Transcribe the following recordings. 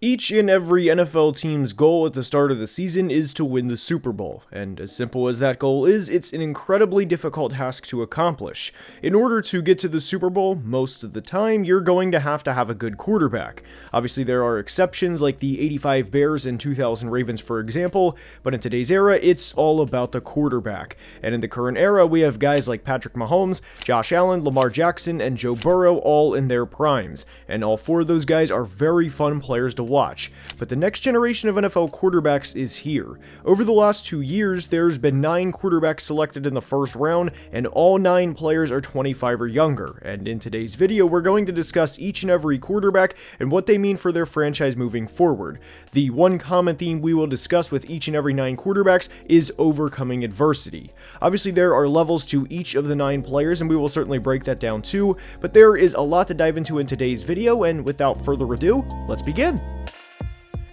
Each and every NFL team's goal at the start of the season is to win the Super Bowl, and as simple as that goal is, it's an incredibly difficult task to accomplish. In order to get to the Super Bowl, most of the time, you're going to have a good quarterback. Obviously, there are exceptions like the 85 Bears and 2000 Ravens, for example, but in today's era, it's all about the quarterback. And in the current era, we have guys like Patrick Mahomes, Josh Allen, Lamar Jackson, and Joe Burrow all in their primes, and all four of those guys are very fun players to watch. But the next generation of NFL quarterbacks is here. Over the last 2 years, there's been 9 quarterbacks selected in the first round, and all 9 players are 25 or younger. And in today's video, we're going to discuss each and every quarterback and what they mean for their franchise moving forward. The one common theme we will discuss with each and every 9 quarterbacks is overcoming adversity. Obviously, there are levels to each of the 9 players, and we will certainly break that down too, but there is a lot to dive into in today's video, and without further ado, let's begin.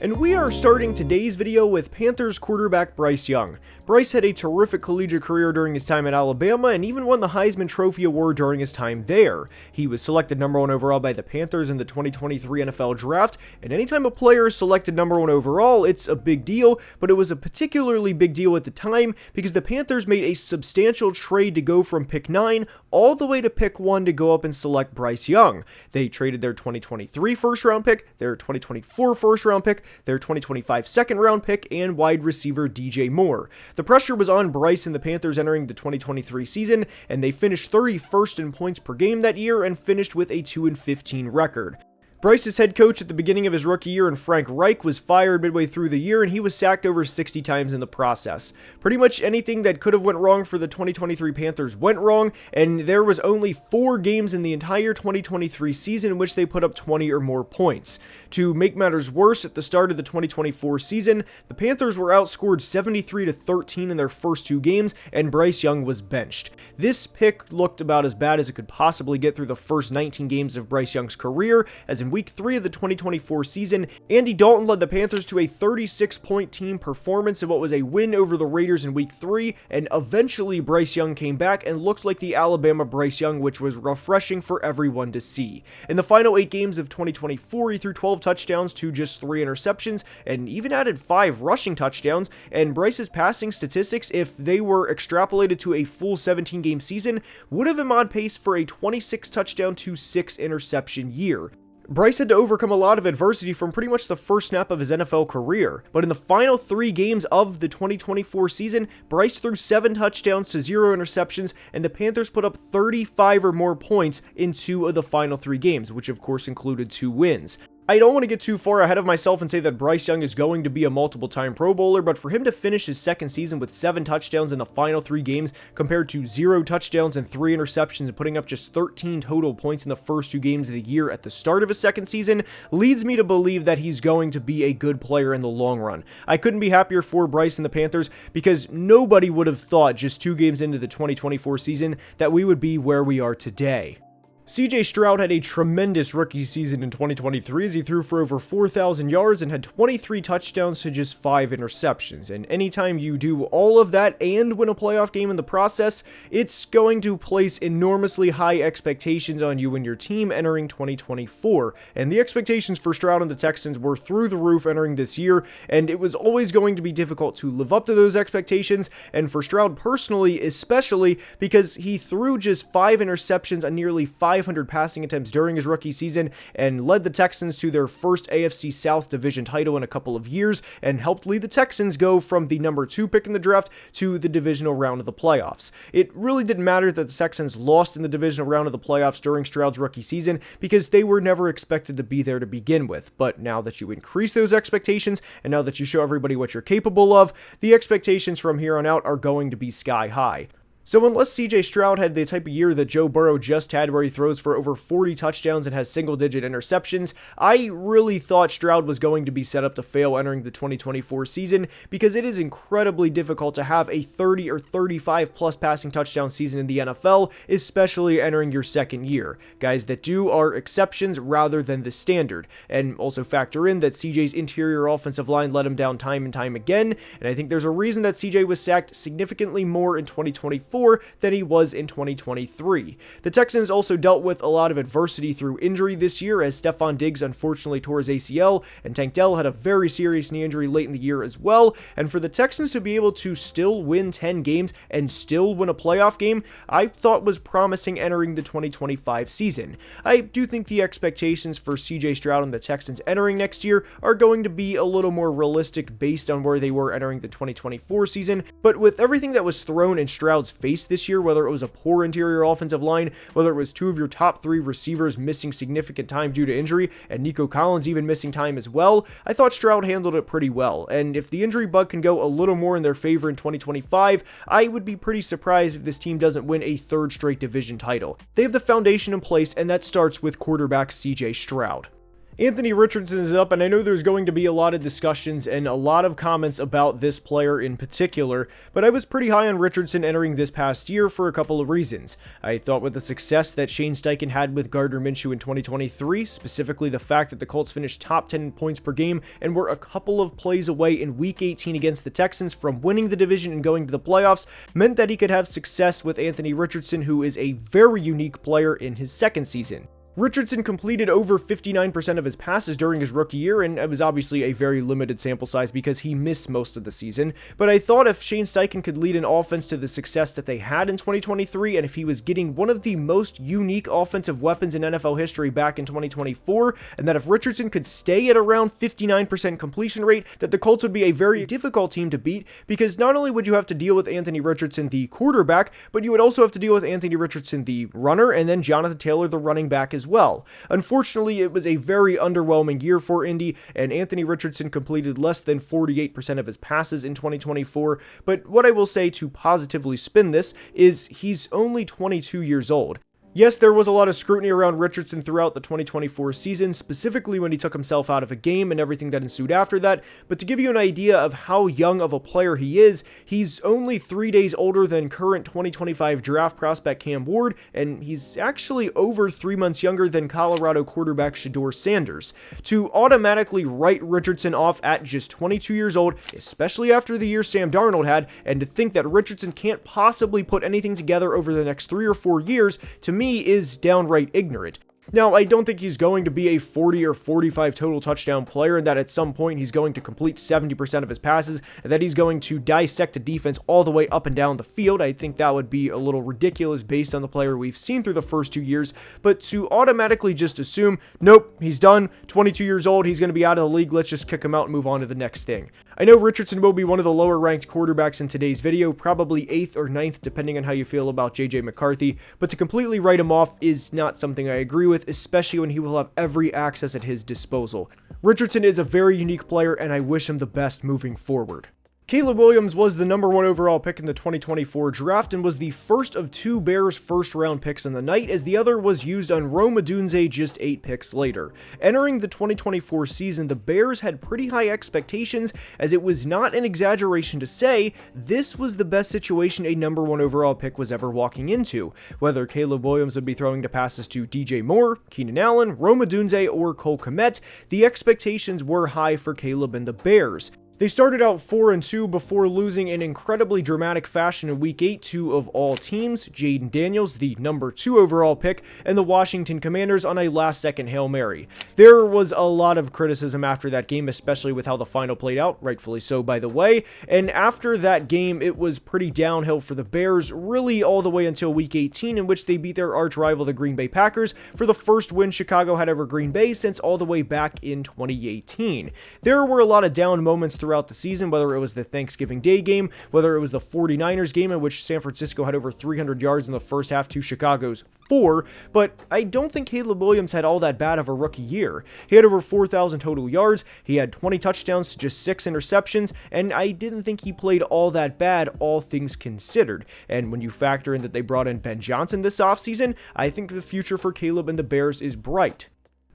And we are starting today's video with Panthers quarterback Bryce Young. Bryce had a terrific collegiate career during his time at Alabama and even won the Heisman Trophy Award during his time there. He was selected number 1 overall by the Panthers in the 2023 NFL Draft, and anytime a player is selected number 1 overall, it's a big deal, but it was a particularly big deal at the time because the Panthers made a substantial trade to go from pick 9 all the way to pick 1 to go up and select Bryce Young. They traded their 2023 first round pick, their 2024 first round pick, their 2025 second round pick, and wide receiver DJ Moore. The pressure was on Bryce and the Panthers entering the 2023 season, and they finished 31st in points per game that year and finished with a 2-15 record. Bryce's head coach at the beginning of his rookie year, and Frank Reich, was fired midway through the year, and he was sacked over 60 times in the process. Pretty much anything that could have went wrong for the 2023 Panthers went wrong, and there was only 4 games in the entire 2023 season in which they put up 20 or more points. To make matters worse, at the start of the 2024 season, the Panthers were outscored 73-13 in their first 2 games, and Bryce Young was benched. This pick looked about as bad as it could possibly get through the first 19 games of Bryce Young's career, as in Week 3 of the 2024 season, Andy Dalton led the Panthers to a 36-point team performance in what was a win over the Raiders in Week 3, and eventually Bryce Young came back and looked like the Alabama Bryce Young, which was refreshing for everyone to see. In the final 8 games of 2024, he threw 12 touchdowns to just 3 interceptions, and even added 5 rushing touchdowns, and Bryce's passing statistics, if they were extrapolated to a full 17-game season, would have him on pace for a 26 touchdown to 6 interception year. Bryce had to overcome a lot of adversity from pretty much the first snap of his NFL career, but in the final 3 games of the 2024 season, Bryce threw 7 touchdowns to 0 interceptions, and the Panthers put up 35 or more points in 2 of the final 3 games, which of course included 2 wins. I don't want to get too far ahead of myself and say that Bryce Young is going to be a multiple-time Pro Bowler, but for him to finish his second season with 7 touchdowns in the final 3 games compared to 0 touchdowns and 3 interceptions and putting up just 13 total points in the first 2 games of the year at the start of his second season leads me to believe that he's going to be a good player in the long run. I couldn't be happier for Bryce and the Panthers because nobody would have thought just 2 games into the 2024 season that we would be where we are today. CJ Stroud had a tremendous rookie season in 2023 as he threw for over 4,000 yards and had 23 touchdowns to just 5 interceptions. And anytime you do all of that and win a playoff game in the process, it's going to place enormously high expectations on you and your team entering 2024. And the expectations for Stroud and the Texans were through the roof entering this year, and it was always going to be difficult to live up to those expectations, and for Stroud personally, especially because he threw just 5 interceptions on nearly 500 passing attempts during his rookie season and led the Texans to their first AFC South division title in a couple of years and helped lead the Texans go from the number 2 pick in the draft to the divisional round of the playoffs. It really didn't matter that the Texans lost in the divisional round of the playoffs during Stroud's rookie season because they were never expected to be there to begin with. But now that you increase those expectations and now that you show everybody what you're capable of, the expectations from here on out are going to be sky high. So unless CJ Stroud had the type of year that Joe Burrow just had where he throws for over 40 touchdowns and has single-digit interceptions, I really thought Stroud was going to be set up to fail entering the 2024 season because it is incredibly difficult to have a 30 or 35 plus passing touchdown season in the NFL, especially entering your second year. Guys that do are exceptions rather than the standard. And also factor in that CJ's interior offensive line let him down time and time again, and I think there's a reason that CJ was sacked significantly more in 2024 2024 than he was in 2023. The Texans also dealt with a lot of adversity through injury this year, as Stephon Diggs unfortunately tore his ACL, and Tank Dell had a very serious knee injury late in the year as well. And for the Texans to be able to still win 10 games and still win a playoff game, I thought was promising entering the 2025 season. I do think the expectations for CJ Stroud and the Texans entering next year are going to be a little more realistic based on where they were entering the 2024 season, but with everything that was thrown in Stroud's face this year, whether it was a poor interior offensive line, whether it was two of your top three receivers missing significant time due to injury, and Nico Collins even missing time as well, I thought Stroud handled it pretty well. And if the injury bug can go a little more in their favor in 2025, I would be pretty surprised if this team doesn't win a third straight division title. They have the foundation in place, and that starts with quarterback CJ Stroud. Anthony Richardson is up, and I know there's going to be a lot of discussions and a lot of comments about this player in particular, but I was pretty high on Richardson entering this past year for a couple of reasons. I thought with the success that Shane Steichen had with Gardner Minshew in 2023, specifically the fact that the Colts finished top 10 points per game and were a couple of plays away in Week 18 against the Texans from winning the division and going to the playoffs, meant that he could have success with Anthony Richardson, who is a very unique player in his second season. Richardson completed over 59% of his passes during his rookie year, and it was obviously a very limited sample size because he missed most of the season, but I thought if Shane Steichen could lead an offense to the success that they had in 2023, and if he was getting one of the most unique offensive weapons in NFL history back in 2024, and that if Richardson could stay at around 59% completion rate, that the Colts would be a very difficult team to beat, because not only would you have to deal with Anthony Richardson, the quarterback, but you would also have to deal with Anthony Richardson, the runner, and then Jonathan Taylor, the running back as well. Unfortunately, it was a very underwhelming year for Indy, and Anthony Richardson completed less than 48% of his passes in 2024, but what I will say to positively spin this is he's only 22 years old. Yes, there was a lot of scrutiny around Richardson throughout the 2024 season, specifically when he took himself out of a game and everything that ensued after that, but to give you an idea of how young of a player he is, he's only 3 days older than current 2025 draft prospect Cam Ward, and he's actually over 3 months younger than Colorado quarterback Shedeur Sanders. To automatically write Richardson off at just 22 years old, especially after the year Sam Darnold had, and to think that Richardson can't possibly put anything together over the next 3 or 4 years, to me is downright ignorant. Now, I don't think he's going to be a 40 or 45 total touchdown player, and that at some point he's going to complete 70% of his passes, and that he's going to dissect the defense all the way up and down the field. I think that would be a little ridiculous based on the player we've seen through the first 2 years, but to automatically just assume, nope, he's done, 22 years old, he's going to be out of the league, let's just kick him out and move on to the next thing. I know Richardson will be one of the lower ranked quarterbacks in today's video, probably 8th or 9th, depending on how you feel about JJ McCarthy, but to completely write him off is not something I agree with, especially when he will have every access at his disposal. Richardson is a very unique player, and I wish him the best moving forward. Caleb Williams was the number 1 overall pick in the 2024 draft and was the first of 2 Bears first-round picks on the night, as the other was used on Rome Odunze just 8 picks later. Entering the 2024 season, the Bears had pretty high expectations, as it was not an exaggeration to say this was the best situation a number 1 overall pick was ever walking into. Whether Caleb Williams would be throwing to passes to DJ Moore, Keenan Allen, Rome Odunze, or Cole Kmet, the expectations were high for Caleb and the Bears. They started out 4-2 before losing in incredibly dramatic fashion in Week 8 to, of all teams, Jaden Daniels, the number 2 overall pick, and the Washington Commanders on a last-second Hail Mary. There was a lot of criticism after that game, especially with how the final played out, rightfully so by the way, and after that game it was pretty downhill for the Bears, really all the way until Week 18, in which they beat their arch-rival the Green Bay Packers for the first win Chicago had over Green Bay since all the way back in 2018. There were a lot of down moments throughout the season, whether it was the Thanksgiving Day game, whether it was the 49ers game in which San Francisco had over 300 yards in the first half to Chicago's 4, but I don't think Caleb Williams had all that bad of a rookie year. He had over 4,000 total yards, he had 20 touchdowns to just 6 interceptions, and I didn't think he played all that bad, all things considered. And when you factor in that they brought in Ben Johnson this offseason, I think the future for Caleb and the Bears is bright.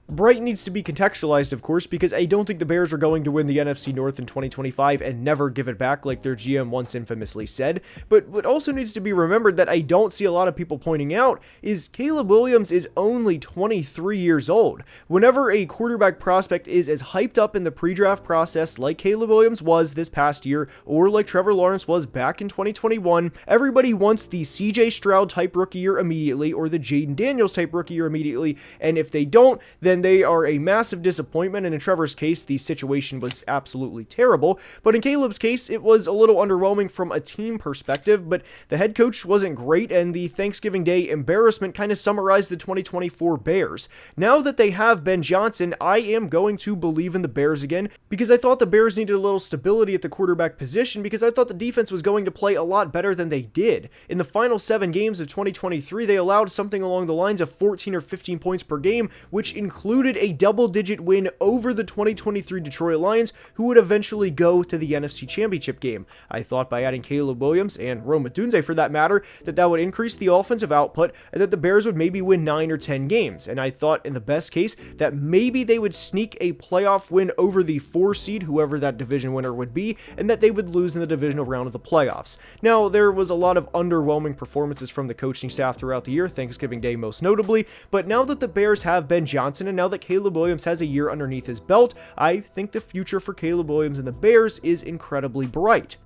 Bright needs to be contextualized, of course, because I don't think the Bears are going to win the NFC North in 2025 and never give it back like their GM once infamously said. But what also needs to be remembered that I don't see a lot of people pointing out is Caleb Williams is only 23 years old. Whenever a quarterback prospect is as hyped up in the pre-draft process like Caleb Williams was this past year, or like Trevor Lawrence was back in 2021, everybody wants the CJ Stroud type rookie year immediately or the Jaden Daniels type rookie year immediately, and if they don't, then they are a massive disappointment, and in Trevor's case, the situation was absolutely terrible, but in Caleb's case, it was a little underwhelming from a team perspective, but the head coach wasn't great, and the Thanksgiving Day embarrassment kind of summarized the 2024 Bears. Now that they have Ben Johnson, I am going to believe in the Bears again, because I thought the Bears needed a little stability at the quarterback position, because I thought the defense was going to play a lot better than they did. In the final 7 games of 2023, they allowed something along the lines of 14 or 15 points per game, which included a double-digit win over the 2023 Detroit Lions, who would eventually go to the NFC Championship game. I thought by adding Caleb Williams, and Rome Odunze for that matter, that would increase the offensive output, and that the Bears would maybe win 9 or 10 games, and I thought in the best case that maybe they would sneak a playoff win over the 4 seed, whoever that division winner would be, and that they would lose in the divisional round of the playoffs. Now, there was a lot of underwhelming performances from the coaching staff throughout the year, Thanksgiving Day most notably, but now that the Bears have Ben Johnson, and now that Caleb Williams has a year underneath his belt, I think the future for Caleb Williams and the Bears is incredibly bright.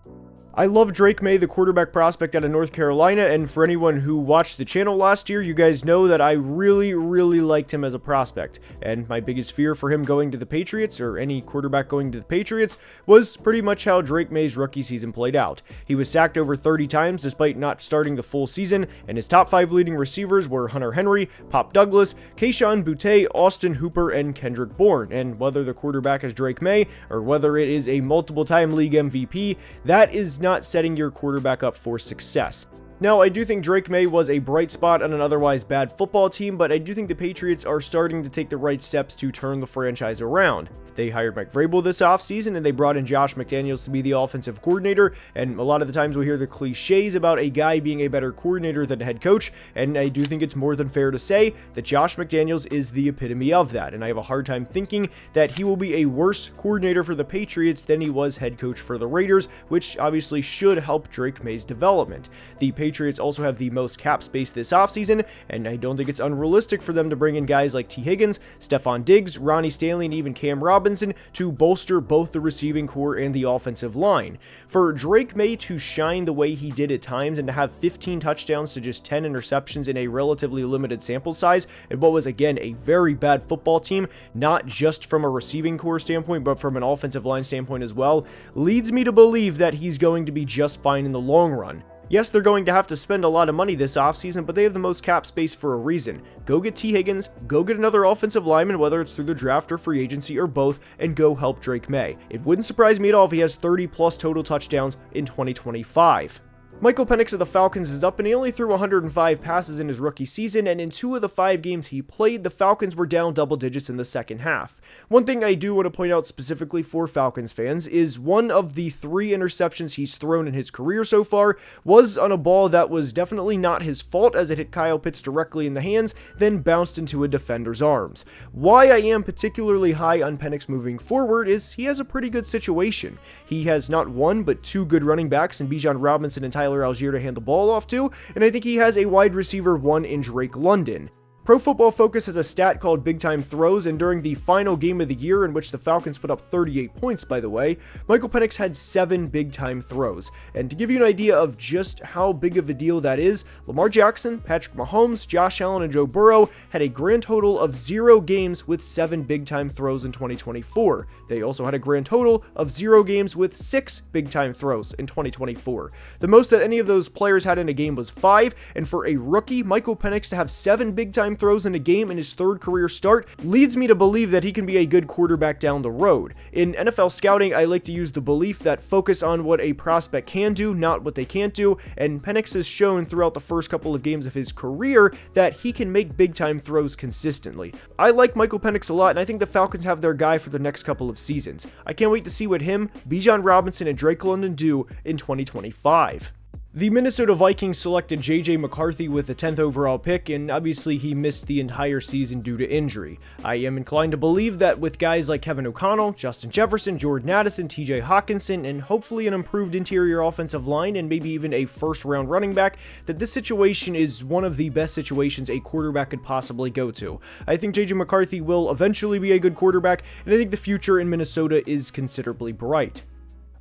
I love Drake May, the quarterback prospect out of North Carolina, and for anyone who watched the channel last year, you guys know that I really liked him as a prospect, and my biggest fear for him going to the Patriots, or any quarterback going to the Patriots, was pretty much how Drake May's rookie season played out. He was sacked over 30 times despite not starting the full season, and his top 5 leading receivers were Hunter Henry, Pop Douglas, Kayshon Boutte, Austin Hooper, and Kendrick Bourne, and whether the quarterback is Drake May, or whether it is a multiple-time league MVP, that is not setting your quarterback up for success. Now, I do think Drake May was a bright spot on an otherwise bad football team, but I do think the Patriots are starting to take the right steps to turn the franchise around. They hired Mike Vrabel this offseason, and they brought in Josh McDaniels to be the offensive coordinator, and a lot of the times we hear the cliches about a guy being a better coordinator than a head coach, and I do think it's more than fair to say that Josh McDaniels is the epitome of that, and I have a hard time thinking that he will be a worse coordinator for the Patriots than he was head coach for the Raiders, which obviously should help Drake May's development. The Patriots also have the most cap space this offseason, and I don't think it's unrealistic for them to bring in guys like T. Higgins, Stephon Diggs, Ronnie Stanley, and even Cam Robinson to bolster both the receiving core and the offensive line. For Drake May to shine the way he did at times and to have 15 touchdowns to just 10 interceptions in a relatively limited sample size, and what was again a very bad football team, not just from a receiving core standpoint, but from an offensive line standpoint as well, leads me to believe that he's going to be just fine in the long run. Yes, they're going to have to spend a lot of money this offseason, but they have the most cap space for a reason. Go get T. Higgins, go get another offensive lineman, whether it's through the draft or free agency or both, and go help Drake May. It wouldn't surprise me at all if he has 30 plus total touchdowns in 2025. Michael Penix of the Falcons is up, and he only threw 105 passes in his rookie season, and in 2 of the 5 games he played, the Falcons were down double digits in the second half. One thing I do want to point out specifically for Falcons fans is one of the 3 interceptions he's thrown in his career so far was on a ball that was definitely not his fault, as it hit Kyle Pitts directly in the hands, then bounced into a defender's arms. Why I am particularly high on Penix moving forward is he has a pretty good situation. He has not 1 but 2 good running backs in Bijan Robinson and Tyler Algier to hand the ball off to, and I think he has a wide receiver 1 in Drake London. Pro Football Focus has a stat called Big Time Throws, and during the final game of the year, in which the Falcons put up 38 points, by the way, Michael Penix had 7 big time throws. And to give you an idea of just how big of a deal that is, Lamar Jackson, Patrick Mahomes, Josh Allen, and Joe Burrow had a grand total of 0 games with 7 big time throws in 2024. They also had a grand total of 0 games with 6 big time throws in 2024. The most that any of those players had in a game was 5, and for a rookie, Michael Penix to have 7 big time throws in a game in his 3rd career start leads me to believe that he can be a good quarterback down the road. In NFL scouting, I like to use the belief that focus on what a prospect can do, not what they can't do, and Penix has shown throughout the first couple of games of his career that he can make big time throws consistently. I like Michael Penix a lot, and I think the Falcons have their guy for the next couple of seasons. I can't wait to see what him, Bijan Robinson, and Drake London do in 2025. The Minnesota Vikings selected J.J. McCarthy with the 10th overall pick, and obviously he missed the entire season due to injury. I am inclined to believe that with guys like Kevin O'Connell, Justin Jefferson, Jordan Addison, TJ Hawkinson, and hopefully an improved interior offensive line and maybe even a first-round running back, that this situation is one of the best situations a quarterback could possibly go to. I think J.J. McCarthy will eventually be a good quarterback, and I think the future in Minnesota is considerably bright.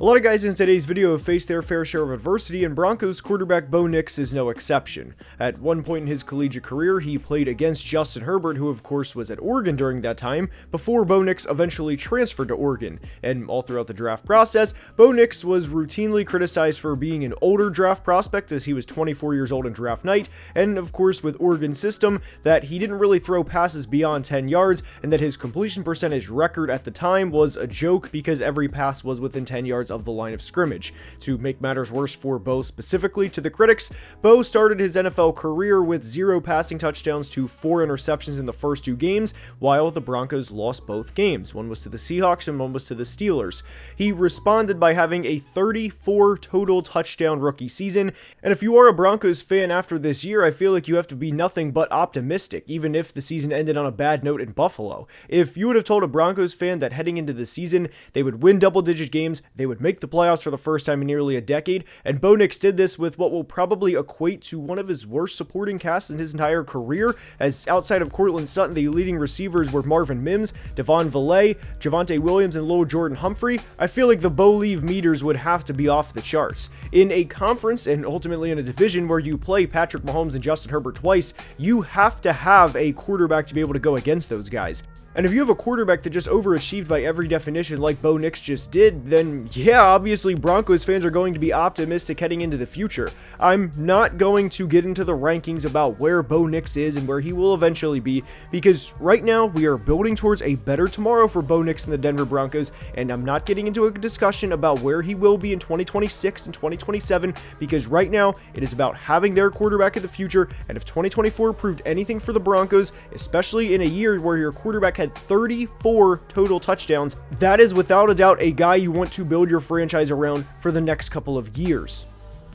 A lot of guys in today's video have faced their fair share of adversity, and Broncos quarterback Bo Nix is no exception. At one point in his collegiate career, he played against Justin Herbert, who of course was at Oregon during that time, before Bo Nix eventually transferred to Oregon. And all throughout the draft process, Bo Nix was routinely criticized for being an older draft prospect, as he was 24 years old in draft night, and of course with Oregon's system, that he didn't really throw passes beyond 10 yards, and that his completion percentage record at the time was a joke because every pass was within 10 yards of the line of scrimmage. To make matters worse for Bo specifically, to the critics, Bo started his NFL career with 0 passing touchdowns to 4 interceptions in the first 2 games, while the Broncos lost both games. One was to the Seahawks and one was to the Steelers. He responded by having a 34 total touchdown rookie season, and if you are a Broncos fan after this year, I feel like you have to be nothing but optimistic, even if the season ended on a bad note in Buffalo. If you would have told a Broncos fan that heading into the season, they would win double-digit games, they would make the playoffs for the first time in nearly a decade, and Bo Nix did this with what will probably equate to one of his worst supporting casts in his entire career, as outside of Cortland Sutton, the leading receivers were Marvin Mims, Devon Villay, Javonte Williams, and Lil Jordan Humphrey. I feel like the Bo Leave meters would have to be off the charts. In a conference, and ultimately in a division where you play Patrick Mahomes and Justin Herbert twice, you have to have a quarterback to be able to go against those guys. And if you have a quarterback that just overachieved by every definition like Bo Nix just did, then yeah, obviously Broncos fans are going to be optimistic heading into the future. I'm not going to get into the rankings about where Bo Nix is and where he will eventually be, because right now we are building towards a better tomorrow for Bo Nix and the Denver Broncos, and I'm not getting into a discussion about where he will be in 2026 and 2027, because right now it is about having their quarterback of the future. And if 2024 proved anything for the Broncos, especially in a year where your quarterback had 34 total touchdowns, that is without a doubt a guy you want to build your franchise around for the next couple of years.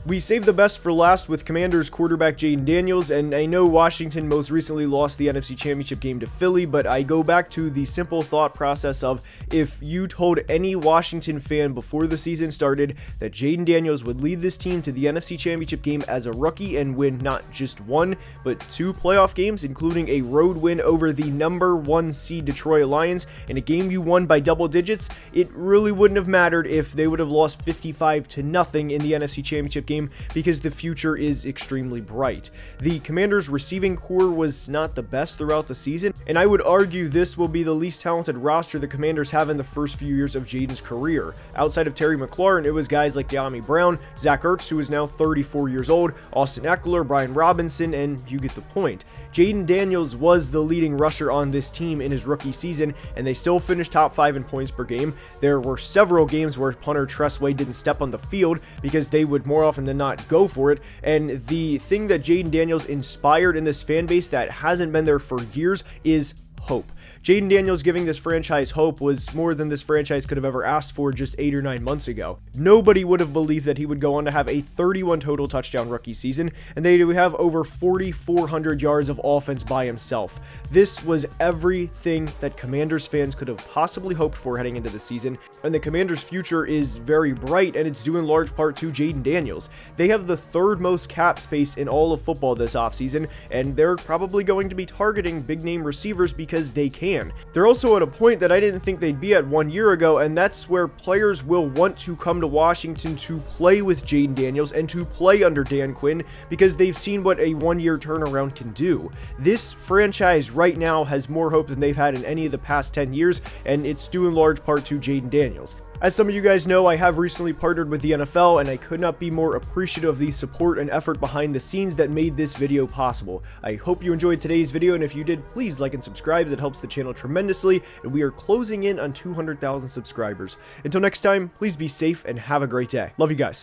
We saved the best for last with Commanders quarterback Jayden Daniels, and I know Washington most recently lost the NFC Championship game to Philly, but I go back to the simple thought process of, if you told any Washington fan before the season started that Jayden Daniels would lead this team to the NFC Championship game as a rookie and win not just 1, but 2 playoff games, including a road win over the number 1 seed Detroit Lions in a game you won by double digits, it really wouldn't have mattered if they would have lost 55-0 in the NFC Championship game, because the future is extremely bright. The Commanders' receiving core was not the best throughout the season, and I would argue this will be the least talented roster the Commanders have in the first few years of Jayden's career. Outside of Terry McLaurin, it was guys like De'Ami Brown, Zach Ertz, who is now 34 years old, Austin Eckler, Brian Robinson, and you get the point. Jayden Daniels was the leading rusher on this team in his rookie season, and they still finished top 5 in points per game. There were several games where punter Tressway didn't step on the field because they would more often than not go for it, and the thing that Jayden Daniels inspired in this fan base that hasn't been there for years is hope. Jayden Daniels giving this franchise hope was more than this franchise could have ever asked for just 8 or 9 months ago. Nobody would have believed that he would go on to have a 31 total touchdown rookie season, and they would have over 4,400 yards of offense by himself. This was everything that Commanders fans could have possibly hoped for heading into the season, and the Commanders' future is very bright, and it's due in large part to Jayden Daniels. They have the 3rd most cap space in all of football this offseason, and they're probably going to be targeting big-name receivers because they can. They're also at a point that I didn't think they'd be at 1 year ago, and that's where players will want to come to Washington to play with Jayden Daniels and to play under Dan Quinn because they've seen what a 1-year turnaround can do. This franchise right now has more hope than they've had in any of the past 10 years, and it's due in large part to Jayden Daniels. As some of you guys know, I have recently partnered with the NFL, and I could not be more appreciative of the support and effort behind the scenes that made this video possible. I hope you enjoyed today's video, and if you did, please like and subscribe. That helps the channel tremendously, and we are closing in on 200,000 subscribers. Until next time, please be safe and have a great day. Love you guys.